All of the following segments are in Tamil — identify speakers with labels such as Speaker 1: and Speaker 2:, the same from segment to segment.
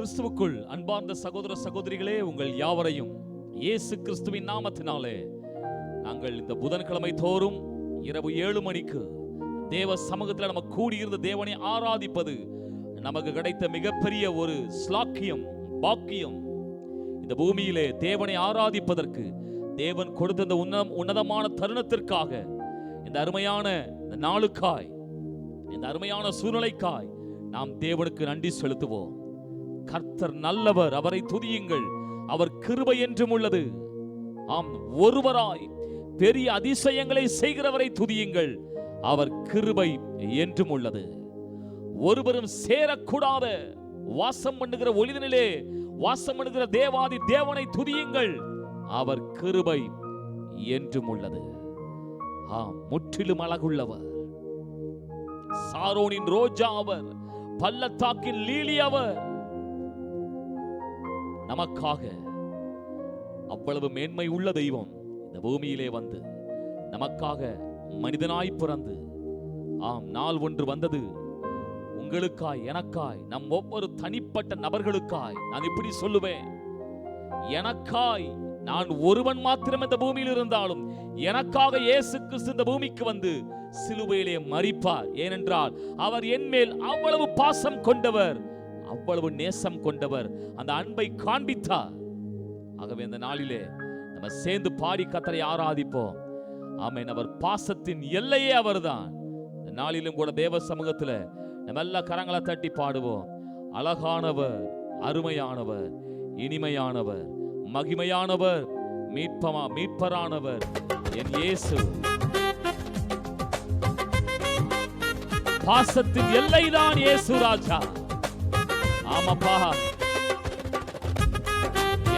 Speaker 1: கிறிஸ்துவுக்குள் அன்பார்ந்த சகோதர சகோதரிகளே, உங்கள் யாவரையும் இயேசு கிறிஸ்துவின் நாமத்தினாலே நாங்கள் இந்த புதன்கிழமை தோறும் இரவு 7 மணிக்கு தேவ சமூகத்தில் நம்ம கூடியிருந்த தேவனை ஆராதிப்பது நமக்கு கிடைத்த மிகப்பெரிய ஒரு ஸ்லாக்கியம், பாக்கியம். இந்த பூமியிலே தேவனை ஆராதிப்பதற்கு தேவன் கொடுத்த இந்த உன்னதமான தருணத்திற்காக, இந்த அருமையான நாளுக்காய், இந்த அருமையான சூழ்நிலைக்காய் நாம் தேவனுக்கு நன்றி செலுத்துவோம். கர்த்தர் நல்லவர், அவரை துதியுங்கள், அவர் கிருபை என்றும் உள்ளது. ஆம், ஒருவராய் பெரிய அதிசயங்களை செய்கிறவரை துதியுங்கள், அவர் கிருபை என்றும் உள்ளது. ஒருவரும் சேரக்கூடாத வாசம் பண்ணுகிற ஒளிதனிலே வாசம் பண்ணுகிற தேவாதி தேவனை துதியுங்கள், அவர் கிருபை என்றும் உள்ளது. ஆம், முற்றிலும் அழகுள்ளவர், சாரோனின் ரோஜா அவர், பள்ளத்தாக்கின் லீலி அவர். நமக்காக அவ்வளவு மேன்மை உள்ள தெய்வம் இந்த பூமியிலே வந்து நமக்காக மனிதனாய் பிறந்து, ஆம், நாள் ஒன்று வந்தது உங்களுக்காய், எனக்காய், நம் ஒவ்வொரு தனிப்பட்ட நபர்களுக்காய். நான் இப்படி சொல்லுவேன், எனக்காய் நான் ஒருவன் மாத்திரம் இந்த பூமியில் இருந்தாலும் எனக்காக இயேசு கிறிஸ்து இந்த பூமிக்கு வந்து சிலுவையிலே மரிப்பார். ஏனென்றால் அவர் என் மேல் அவ்வளவு பாசம் கொண்டவர், அவ்வளவு நேசம் கொண்டவர், அந்த அன்பை காண்பித்தார். ஆகவே இந்த நாளிலே நம்ம சேர்ந்து பாடி கர்த்தரை ஆராதிப்போம். ஆமென். அவர் பாசத்தின் எல்லையே அவர்தான். இந்த நாளிலும் கூட தேவ சமூகத்தில் நம்ம எல்லா கரங்களை தட்டி பாடுவோம். அழகானவர், அருமையானவர், இனிமையானவர், மகிமையானவர், மீட்பரானவர் என் இயேசு. பாசத்தின் எல்லைதான் இயேசு ராஜா. ஆமாப்பா,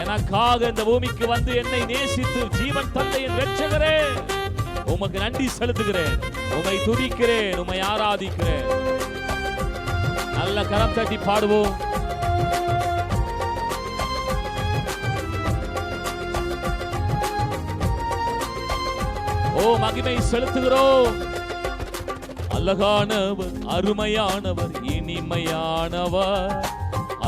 Speaker 1: எனக்காக இந்த பூமிக்கு வந்து என்னை நேசித்து ஜீவன் தந்த என் இரட்சகரே, உமக்கு நன்றி செலுத்துகிறேன், உம்மை துதிக்கிறேன், உம்மை ஆராதிக்கிறேன். நல்ல கரம் தட்டி பாடுவோம். ஓ, மகிமை செலுத்துகிறோம். அழகானவர், அருமையானவர், இனிமையானவர்,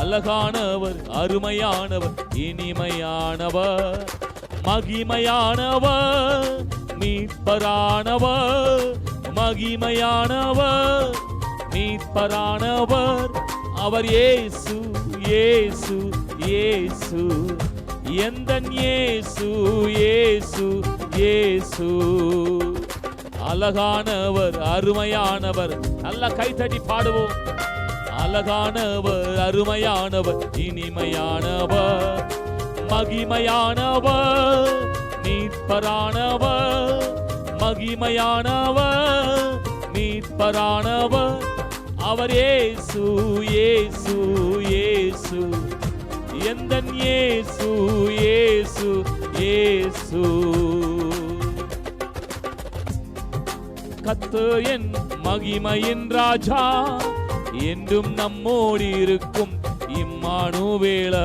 Speaker 1: அழகானவர், அருமையானவர், இனிமையானவர், மகிமையானவர், மீட்பரானவர், மகிமையானவர், மீட்பரானவர், அவர் இயேசு, இயேசு, இயேசு, எந்தன் இயேசு, இயேசு, இயேசு. அழகானவர், அருமையானவர், நல்ல கைத்தட்டி பாடுவோம். அழகானவர், அருமையானவர், இனிமையானவர், மகிமையானவர், மீட்பரானவர், மகிமையானவர், மீட்பரானவர், அவர் இயேசு, இயேசு, இயேசு, எந்தன் இயேசு, இயேசு, இயேசு. கர்த்தர் என் மகிமையின் ராஜா, என்றும் நம்மோடு இருக்கும் இம்மானுவேல.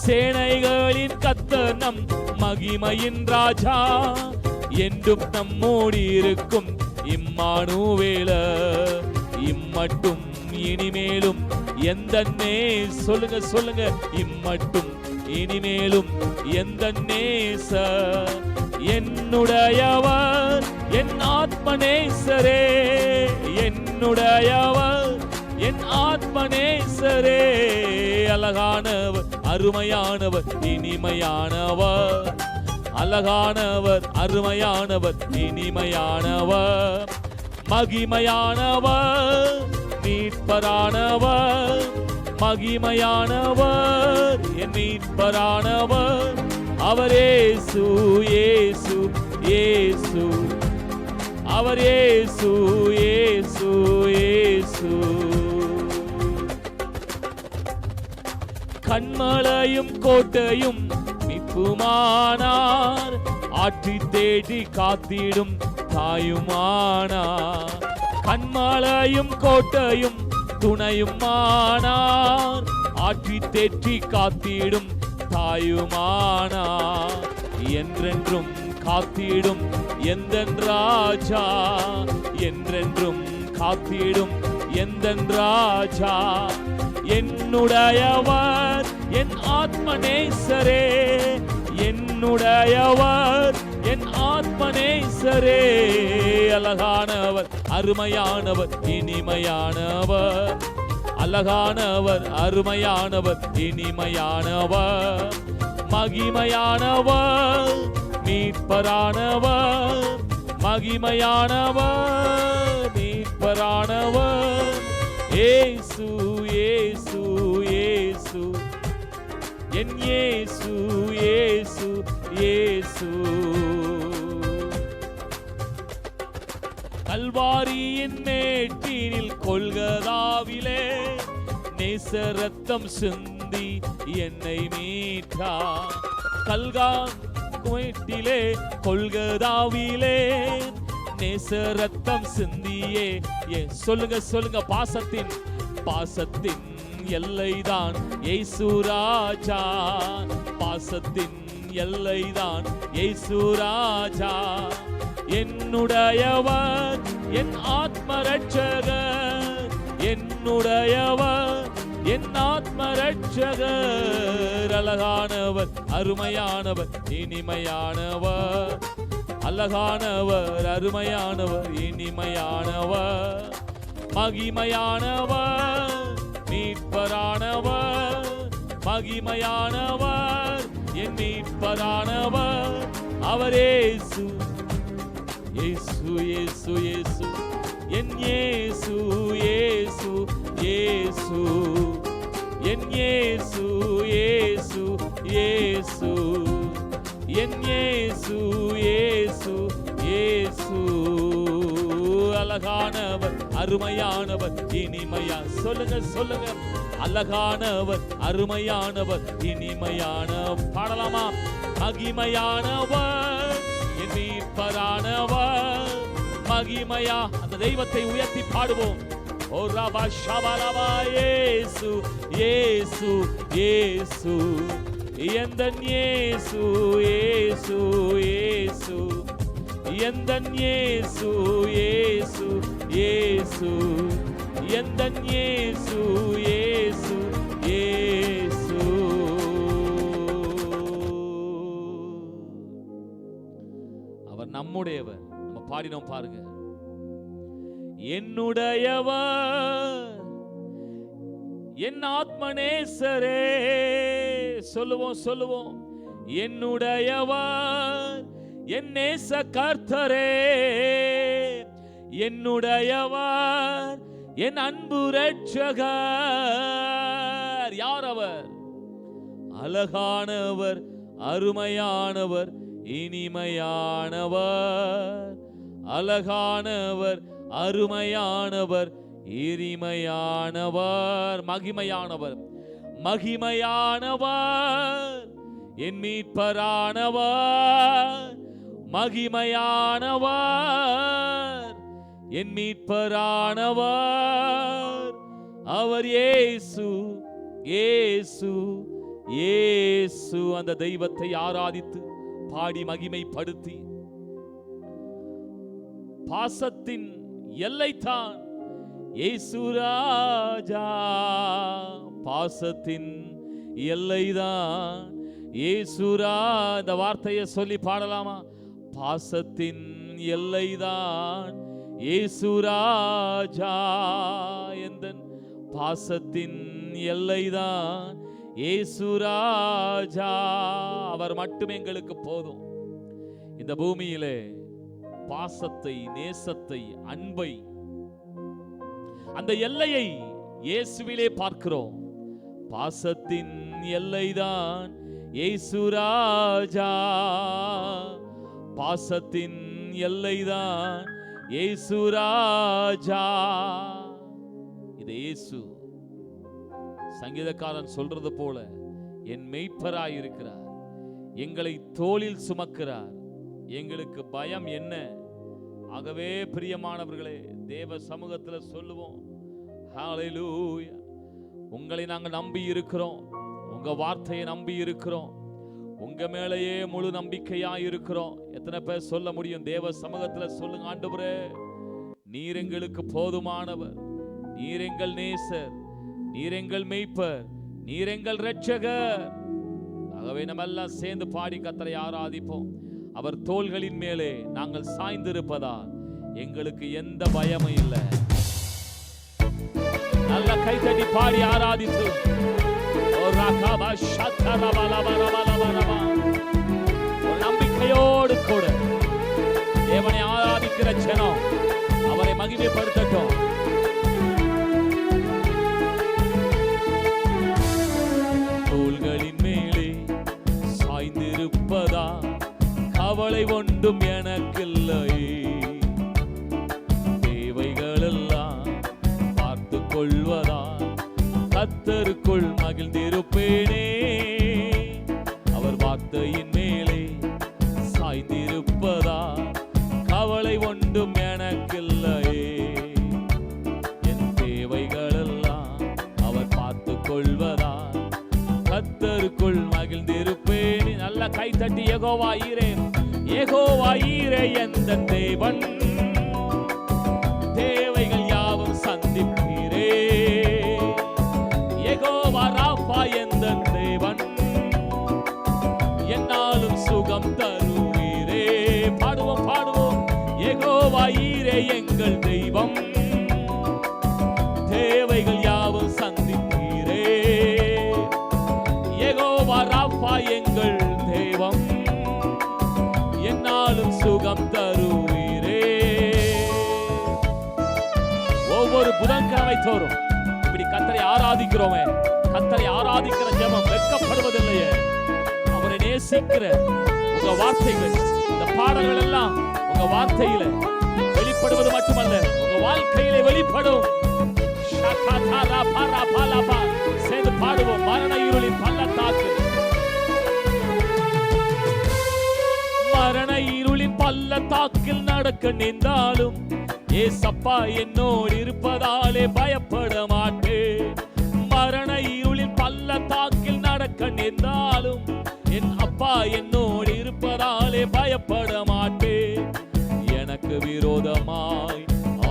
Speaker 1: சேனைகளின் கர்த்தர் நம் மகிமையின் ராஜா, என்றும் நம்மோடு இருக்கும் இம்மானுவேல. இம்மட்டும் இனிமேலும் எந்தன்னே, சொல்லுங்க சொல்லுங்க, இம்மட்டும் இனிமேலும் எந்த நேச என்னுடையவர், என் ஆத்மநேசரே, என்னுடையவர், என் ஆத்மநேசரே. அழகானவர், அருமையானவர், இனிமையானவர், அழகானவர், அருமையானவர், இனிமையானவர், மகிமையானவர், மீட்பரானவர், மகிமையானவர், என் மீட்பரானவர், அவர் இயேசு, இயேசு, இயேசு, அவர் இயேசு, இயேசு, இயேசு. கண்மலையும் கோட்டையும் மீட்புமானார், ஆற்றி தேடி காத்திடும் தாயுமானார். கண்மலையும் கோட்டையும் துணையுமானார், ஆற்றி தேற்றி காத்திடும் தாயுமானார். என்றென்றும் காத்திடும் எந்தன் ராஜா, என்றென்றும் காத்திடும் எந்தன் ராஜா, என்னுடையவர் என் ஆத்ம நேசரே, என்னுடையவர் என் ஆத்ம நேசரே. அழகானவர், அருமையானவர், இனிமையானவர், அழகானவர், அருமையானவர், இனிமையானவர், மகிமையானவர், மீட்பரானவர், மகிமையானவர், மீட்பரானவர். இயேசு இயேசு இயேசு என் இயேசு இயேசு இயேசு. கல்வாரியின் மேட்டினில் கொல்கதாவிலே நேச ரத்தம் சிந்தி என்னை மீட்டார். கல்காட்டிலே கொல்கதாவிலே நேச ரத்தம் சிந்தியே. சொல்லுங்க சொல்லுங்க, பாசத்தின் பாசத்தின் எல்லைதான் இயேசு ராஜா, பாசத்தின் எல்லைதான் இயேசு ராஜா. என்னுடையவர் என் ஆத்ம ரட்சகர், என்னுடையவர் என் ஆத்ம ரட்சகர். அழகானவர், அருமையானவர், இனிமையானவர், அழகானவர், அருமையானவர், இனிமையானவர், மகிமையானவர், மீட்பரானவர், மகிமையானவர், என் மீட்பரானவர். அவர் இயேசு இயேசு இயேசு இயேசு என் இயேசு இயேசு இயேசு என் இயேசு இயேசு இயேசு என் இயேசு இயேசு இயேசு. அழகானவர், அருமையானவர், இனிமையா. சொல்லுங்க சொல்லுங்க, அழகானவர், அருமையானவர், இனிமையான. பாடலாமா? மகிமையானவர், என் மீட்பரானவர், மகிமையா. அந்த தெய்வத்தை உயர்த்தி பாடுவோம். ஓ ரபா ஷபலபா. இயேசு இயேசு இயேசு எந்தன் இயேசு இயேசு இயேசு எந்தன் இயேசு இயேசு இயேசு எந்தன் இயேசு இயேசு இயேசு. அவர் நம்முடையவர். நம்ம பாடினோம் பாருங்க. என்னுடையவர் என் ஆத்ம நேசரே. சொல்லுவோம் சொல்லுவோம். என்னுடையவர் என் நேச கர்த்தரே, என்னுடையவர் என் அன்பு ரட்சகர். யார் அவர்? அழகானவர், அருமையானவர், இனிமையானவர், அழகானவர், அருமையானவர், இனிமையானவர், மகிமையானவர், மகிமையானவர், என் மீட்பரானவர், மகிமையானவர், என் மீட்பரானவர். அவர் இயேசு இயேசு இயேசு. அந்த தெய்வத்தை ஆராதித்து பாடி மகிமைப்படுத்தி, பாசத்தின் எல்லைதான் இயேசு ராஜா, பாசத்தின் எல்லைதான் இயேசு ராஜா. இந்த வார்த்தையை சொல்லி பாடலாமா? பாசத்தின் எல்லைதான் இயேசு ராஜா, எந்தன் பாசத்தின் எல்லைதான் இயேசு ராஜா. அவர் மட்டும் எங்களுக்கு போதும். இந்த பூமியிலே பாசத்தை, நேசத்தை, அன்பை, அந்த எல்லையை இயேசுவிலே பார்க்கிறோம். பாசத்தின் எல்லைதான் இயேசு ராஜா, பாசத்தின் எல்லைதான் இயேசு ராஜா. இது இயேசு. சங்கீதக்காரன் சொல்றது போல என் மெய்ப்பராய் இருக்கிறார், எங்களை தோளில் சுமக்கிறார், எங்களுக்கு பயம் என்ன? ஆகவே பிரியமானவர்களே, தேவ சமூகத்தில் சொல்லுவோம், ஹல்லேலூயா. உங்களை நாங்கள் நம்பி இருக்கிறோம், உங்க வார்த்தையை நம்பி இருக்கிறோம், உங்க மேலேயே முழு நம்பிக்கையா இருக்கிறோம். எத்தனை பேர் சொல்ல முடியும்? தேவ சமூகத்தில் சொல்லுங்க, ஆண்டவரே நீர் எங்களுக்கு போதுமானவர், நீர் எங்கள் நேசர், நீர் எங்கள் மேய்ப்பர், நீர் எங்கள் இரட்சகர். ஆகவே நம்ம எல்லாம் சேர்ந்து பாடி கர்த்தரை ஆராதிப்போம். அவர் தோள்களின் மேலே நாங்கள் சாய்ந்திருப்பதால் எங்களுக்கு எந்த பயமும் இல்லை. நல்ல கைத்தட்டி பாடி ஆராதித்து நம்பிக்கையோடு கூட தேவனை ஆராதிக்கிற ஜனம் அவரை மகிமைப்படுத்தட்டும். தோள்களின் மேலே சாய்ந்திருப்பதா கவலை ஒன்றும் எனக்கில்லை. தேவைகள் எல்லாம் பார்த்து கொள்வதா கர்த்தருக்குள் மகிழ்ந்திருப்பேனே. அவர் வார்த்தையின் மேலே சாய்ந்திருப்பதா கவலை ஒன்றும் எனக்கில்லை. என் தேவைகள் எல்லாம் அவர் பார்த்து கொள்வதா கர்த்தருக்குள் மகிழ்ந்திருப்பேனே. நல்ல கைத்தட்டி யெகோவா ஈரே, யெகோவா ஈரே எந்தன் தேவன், தேவைகள் யாவும் சந்திப்பீரே. யெகோவா ராஃபா எந்தன் தேவன், என்னாலும் சுகம் தருவீரே. பாடுவோம் பாடுவோம். யெகோவா ஈரே எங்கள் தெய்வம், தேவைகள் யாவும் சந்திப்பீரே. யெகோவா ராஃபா எங்கள் தெய்வம், என்னாலும் சுகம் தருவீரே. ஒவ்வொரு புதன்கிழமை தோறும் இப்படி கர்த்தரை ஆராதிக்கிறோமே, கர்த்தரை ஆராதிக்கிற ஜெபம் வெட்கப்படுவதில்லையே. அவரை நேசிக்கிற உங்க வார்த்தைகள், இந்த பாடல்கள் எல்லாம் உங்க வார்த்தையில வெளிப்படுவது மட்டுமல்ல, உங்க வாழ்க்கையிலே வெளிப்படும். சேர்ந்து பாடுவோம். மரண இருளின் பள்ளத்தாக்கு, மரண இருளின் பள்ளத்தாக்கில் நடக்க நின்றாலும் ஏசப்பா என்னோடு இருப்பதாலே பயப்பட மாட்டேன். மரண இருளின் பள்ளத்தாக்கில் நடக்க நின்றாலும் என் அப்பா என்னோடு இருப்பதாலே பயப்பட மாட்டேன். எனக்கு விரோதமாய்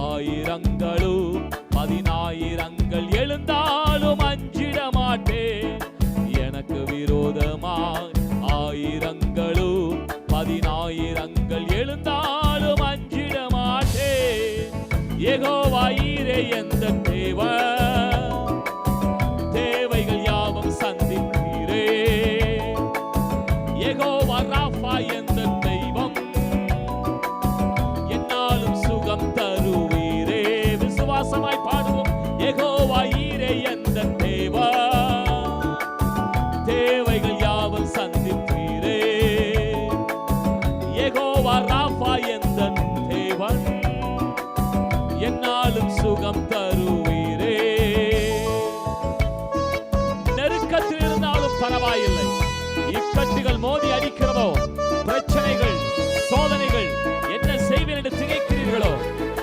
Speaker 1: ஆயிரங்களும் 10,000 எழுந்தாலும் அஞ்சிட மாட்டேன். எனக்கு விரோதமாய் ஆயிரங்களும் 10,000 எழுந்தாலும் அஞ்சிட மாட்டேன். யெகோவா ஈரே எந்தன் தேவன், தேவைகள் யாவும் சந்திப்பீரே. யெகோவா ராஃபா எந்தன் தெய்வம், என்னாலும் சுகம் தருவீரே. விசுவாசமாய் பாடுவோம். யெகோவா ஈரே எந்தன் தேவன், தேவைகள் யாவும் சந்திப்பீரே. யெகோவா ராஃபா எந்தன் தேவன், என்னாலும் சுகம் தருவீரே. நெருக்கத்தில் இருந்தாலும் பரவாயில்லை, இக்கட்டுகள் மோதி அடிக்கிறதோ, பிரச்சனைகள் சோதனைகள் என்ன செய்வேன் என்று திகைக்கிறீர்களோ,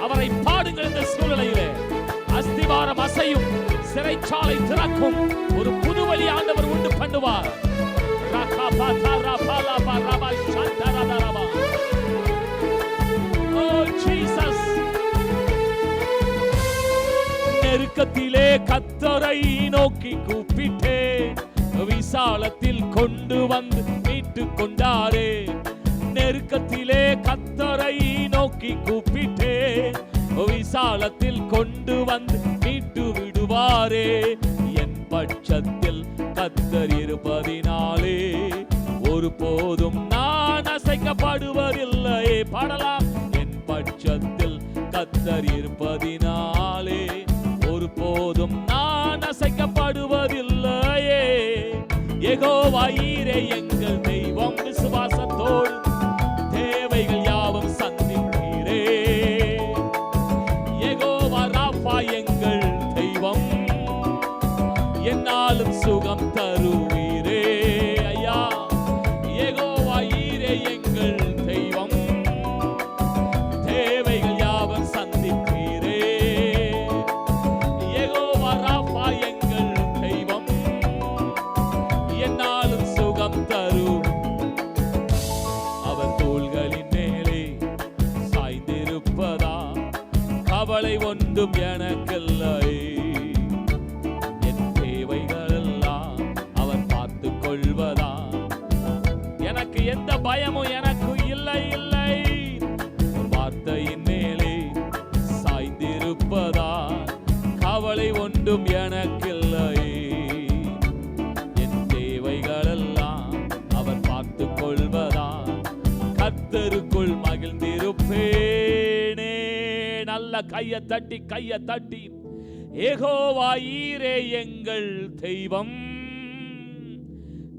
Speaker 1: அவரை பாடுங்கள். இந்த சூழ்நிலையிலே அஸ்திவாரம் அசையும், சிறைச்சாலை திறக்கும், ஒரு புது வழி ஆண்டவர் உண்டு பண்ணுவார். நெருக்கத்திலே கர்த்தரை நோக்கி கூப்பிட்டேன், விசாலத்தில் கொண்டு வந்து மீட்டு கொண்டாரே. நெருக்கத்திலே கர்த்தரை நோக்கி கூப்பிட்டேன், விசாலத்தில் கொண்டு வந்து மீட்டு விடுவாரே. என் பட்சத்தில் கர்த்தர் இருப்பதினாலே ஒருபோதும் நான் அசைக்கப்படுவதில்லையே. பாடலாம். என் பட்சத்தில் கர்த்தர் இருப்பதினாலே ஒருபோதும் நான் அசைக்கப்படுவதில்லையே. யெகோவா ஈரே எங்கள் தெய்வம், விசுவாசத்தோடு தேவைகள் யாவும் சந்திப்பீரே. யெகோவா ராஃபா எங்கள் தெய்வம், என்னாலும் சுகம் தருவீரே. ஐயா, யெகோவா ஈரே எங்கள் தெய்வம், தேவைகள் யாவும் சந்திப்பீரே. யெகோவா ராஃபா எங்கள் தெய்வம், என்னாலும் சுகம் தரும். கொள்வதா, எனக்கு எந்த பயமும் எனக்கு இல்லை இல்லை, வார்த்தையின் மேலே சாய்ந்திருப்பதா, கவலை ஒன்றும் எனக்கில்லை, என் தேவைகளெல்லாம் அவர் பார்த்து கொள்வதா, கர்த்தருக்குள் மகிழ்ந்திருப்பேனே. நல்ல கையை தட்டி யெகோவா ஈரே எங்கள் தெய்வம்,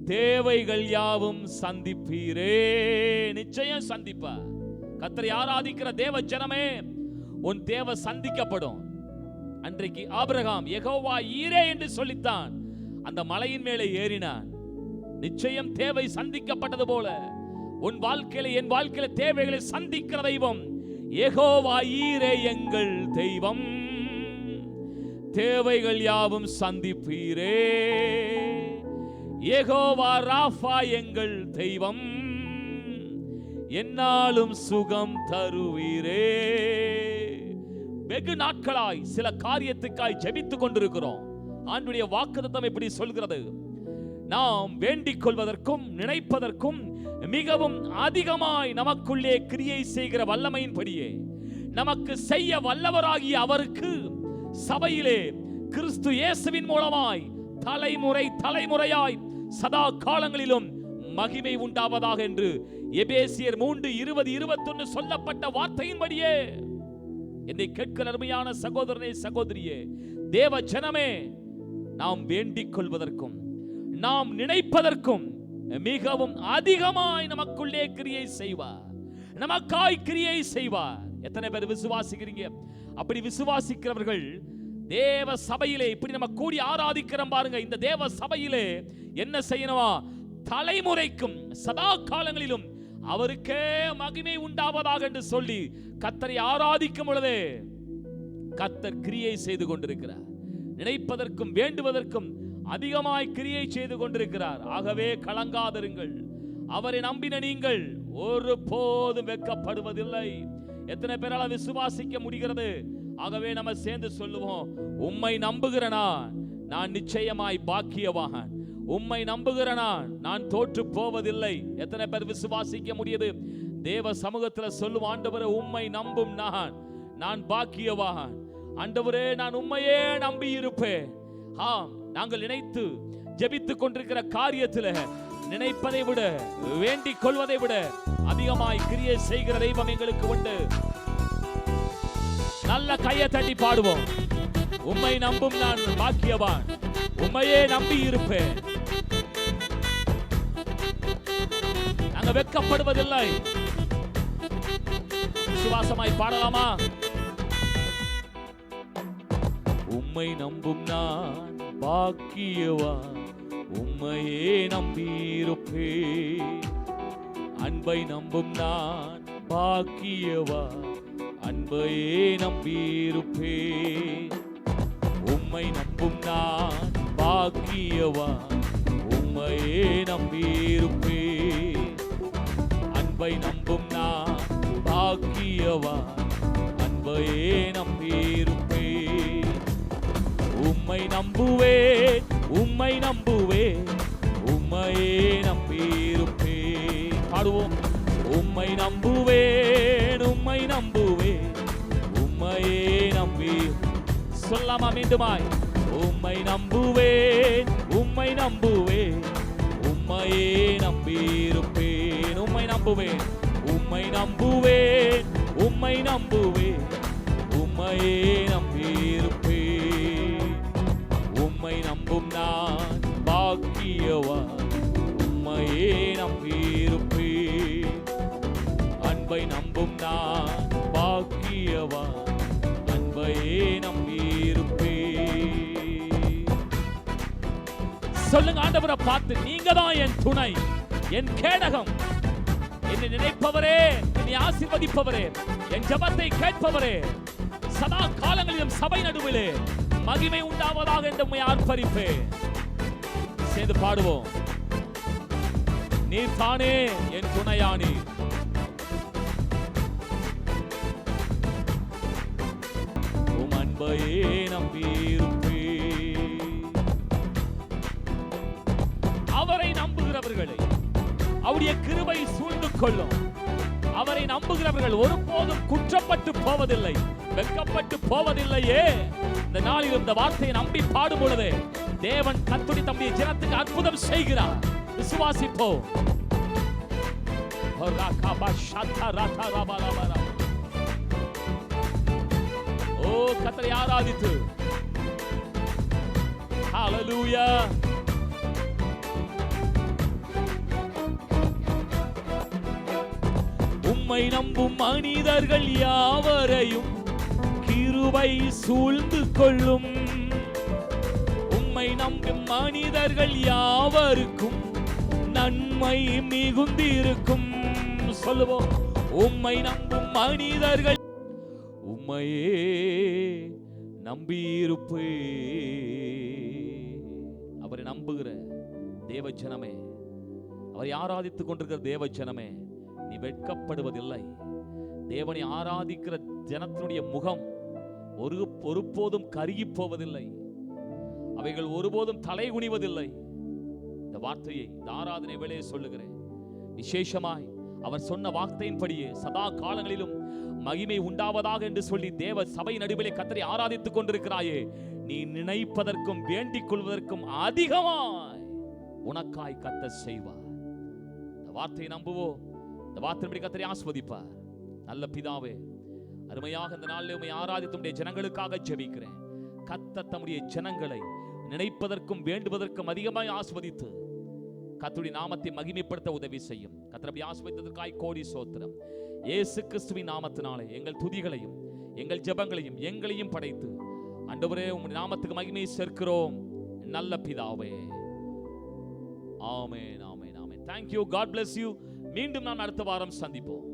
Speaker 1: தேவைகள் யாவும் சந்திப்பீரே. நிச்சயம் சந்திப்பார். கர்த்தரை ஆராதிக்கிற தேவ ஜனமே, உன் தேவை சந்திக்கப்படும். அன்றைக்கு ஆபிரகாம் யெகோவா ஈரே என்று சொல்லித்தான் அந்த மலையின் மேலே ஏறினான். நிச்சயம் தேவை சந்திக்கப்பட்டது போல உன் வாழ்க்கையில என் வாழ்க்கையில தேவைகளை சந்திக்கிற தெய்வம் யெகோவா ஈரே எங்கள் தெய்வம், தேவைகள் யாவும் சந்திப்பீரே. யெகோவா ராஃபா எங்கள் தெய்வம், என்னாலும் சுகம் தருவீரே. வெகு நாட்களாய் சில காரியத்துக்காய் ஜெபித்துக் கொண்டிருக்கிறோம். ஆண்டுடைய வாக்குத்தத்தம் இப்படி சொல்கிறது, நாம் வேண்டிக் கொள்வதற்கும் நினைப்பதற்கும் மிகவும் அதிகமாய் நமக்குள்ளே கிரியை செய்கிற வல்லமையின்படியே நமக்கு செய்ய வல்லவராகிய அவருக்கு சபையிலே கிறிஸ்து இயேசுவின் மூலமாய் தலைமுறையாய் சதா காலங்களிலும் மகிமை உண்டாவதாக என்று எபேசியர் 3:20-21 சொல்லப்பட்ட வார்த்தையின்படியே என்னை கேட்கிற அருமையான சகோதரனே சகோதரியே, தேவ ஜனமே, நாம் வேண்டிக் கொள்வதற்கும் நாம் நினைப்பதற்கும் மிகவும் அதிகமாய் நமக்குள்ளே கிரியை செய்வார், நமக்காய் கிரியை செய்வார். எத்தனை பேர் விசுவாசிக்கிறீங்க? அப்படி விசுவாசிக்கிறவர்கள் தேவ சபையிலே இப்படி நம்ம கூடி ஆராதிக்கிறோம் பாருங்க. இந்த தேவ சபையிலே என்ன செய்யணுமா? தலைமுறைக்கும் சதா காலங்களிலும் அவருக்கே மகிமை உண்டாவதாக என்று சொல்லி கர்த்தரை ஆராதிக்கும் பொழுதே கர்த்தர் கிரியை செய்து கொண்டிருக்கிறார். நினைப்பதற்கும் வேண்டுவதற்கும் அதிகமாய் கிரியை செய்து கொண்டிருக்கிறார். ஆகவே கலங்காதிருங்கள். அவரை நம்பின நீங்கள் ஒரு போதும் வெட்கப்படுவதில்லை. எத்தனை பேரால் விசுவாசிக்க முடிகிறது? ஆகவே நம்ம சேர்ந்து சொல்லுவோம், உம்மை நம்புகிறனா நான் நிச்சயமாய் பாக்கியவான், உம்மை நம்புகிறனா நான் தோற்று போவதில்லை. எத்தனை பேர் விசுவாசிக்க முடியுது? தேவ சமூகத்தில் சொல்லும், ஆண்டவரே உம்மை நம்பும் நான் பாக்கியவான், ஆண்டவரே நான் உம்மையே நம்பி இருப்பேன். ஆம், நாங்கள் நினைத்து ஜெபித்துக் கொண்டிருக்கிற காரியத்தில் நினைப்பதை விட வேண்டிக் கொள்வதை விட அதிகமாய் கிரியை செய்கிற தெய்வம் எங்களுக்கு உண்டு. நல்ல கையை தட்டி பாடுவோம், உம்மை நம்பும் நான் பாக்கியவான், உம்மையே நம்பி இருப்பேன். நாங்க வெட்கப்படுவதில்லை. விசுவாசமாய் பாடலாமா? உம்மை நம்பும் நான் பாக்கியவான், உம்மையே நம்பியிருப்பேன். அன்பை நம்பும் நான் பாக்கியவான், அன்பையே நம்பியிருப்பேன். உம்மை நம்பும் நான் பாக்கியவான், உம்மையே நம்பியிருப்பேன். அன்பை நம்பும் நான் பாக்கியவான், அன்பையே நம்பியிருப்பேன். உம்மை நம்புவேன், உம்மை நம்புவேன், உம்மையே நம்பியிருப்பேன். பாடுவோம், உம்மை நம்புவேன், உம்மை நம்புவேன், உம்மையே நம்பி. சொல்லாமா மீண்டுமாய்? உம்மை நம்புவேன், உம்மை நம்புவேன், உம்மையே நம்பியிருப்பேன். உம்மை நம்புவேன், உம்மை நம்புவேன், உம்மை நம்புவேன், உம்மையே நம்பியிருப்பேன். உம்மை நம்பும் நான் பாக்கியவான், உம்மையே நம்பியிருப்பேன். அன்பை நம்பும் நான் பாக்கியவான், அன்பையே நம்பியிருப்பேன். சொல்லுங்க, ஆண்டவரை பார்த்து, நீங்க தான் என் துணை, என் கேடகம். என்னை நினைப்பவரே, என்னை ஆசீர்வதிப்பவரே, என் ஜெபத்தை கேட்பவரே, சதா காலங்களிலும் சபை நடுவிலே மகிமை உண்டாவதாக என்று உம்மை ஆர்ப்பரிப்பேன். சேர்ந்து பாடுவோம், நீர் தானே என் துணையானி, உம் அன்பையே நம்பியிருப்பேன். அவரை நம்புகிற நம்புகிறவர்களை அவருடைய கிருபை சூழ்ந்து கொள்ளும். அவரை நம்புகிறவர்கள் ஒருபோதும் குற்றப்பட்டு போவதில்லை, வெட்கப்பட்டு போவதில்லையே. இந்த நாளில் இந்த வார்த்தையை நம்பி பாடும் பொழுது தேவன் கர்த்தருடைய தம்முடைய ஜனத்துக்கு அற்புதம் செய்கிறார். விசுவாசிப்போம். ஓ கர்த்தரை ஆராதித்து ஹல்லேலூயா. உம்மை நம்பும் மனிதர்கள் யாவரையும் கிருபை சூழ்ந்து கொள்ளும். உம்மை நம்பும் மனிதர்கள் யாவருக்கும் நன்மை மிகுந்திருக்கும். சொல்லுவோம். உம்மை நம்பும் மனிதர்கள் உம்மையே நம்பியிருப்பே. அவரை நம்புகிற தேவ ஜனமே, அவரை ஆராதித்துக் கொண்டிருக்கிற தேவ ஜனமே, நீ வெட்கப்படுவதில்லை. தேவனை ஆராதிக்கிற ஜனத்தினுடைய முகம் ஒருபோதும் கருகி போவதில்லை. அவைகள் ஒருபோதும் தலை குனிவதில்லை. இந்த வார்த்தையை இந்த ஆராதனை வேளையே சொல்லுகிறேன். விசேஷமாய் அவர் சொன்ன வார்த்தையின்படியே சதா காலங்களிலும் மகிமை உண்டாவதாக என்று சொல்லி தேவ சபை நடுவிலே கர்த்தரை ஆராதித்துக் கொண்டிருக்கிறாயே, நீ நினைப்பதற்கும் வேண்டிக் கொள்வதற்கும் அதிகமாய் உனக்காய் கர்த்தர் செய்வார். இந்த வார்த்தையை நம்புவோம். இந்த வார்த்தையின்படி கர்த்தரை ஆசீர்வதிப்பார். நல்ல பிதாவே, அருமையாக இந்த நாளிலே உம்மை ஆராதித்து உம்முடைய ஜனங்களுக்காக ஜெபிக்கிறேன். கர்த்தர் தம்முடைய ஜனங்களை நினைப்பதற்கும் வேண்டுவதற்கும் அதிகமாய் ஆசீர்வதித்து கர்த்தருடைய நாமத்தை மகிமைப்படுத்த உதவி செய்யும். கர்த்தரை ஆசீர்வதித்ததற்காய் கோடி ஸ்தோத்திரம். இயேசு கிறிஸ்துவின் நாமத்தினாலே எங்கள் துதிகளையும் எங்கள் ஜெபங்களையும் எங்களையும் படைத்து ஆண்டவரே உம்முடைய நாமத்துக்கு மகிமையை சேர்க்கிறோம். நல்ல பிதாவே, ஆமென், ஆமென், ஆமென். Thank you. God bless you. மீண்டும் நான் அடுத்த வாரம் சந்திப்போம்.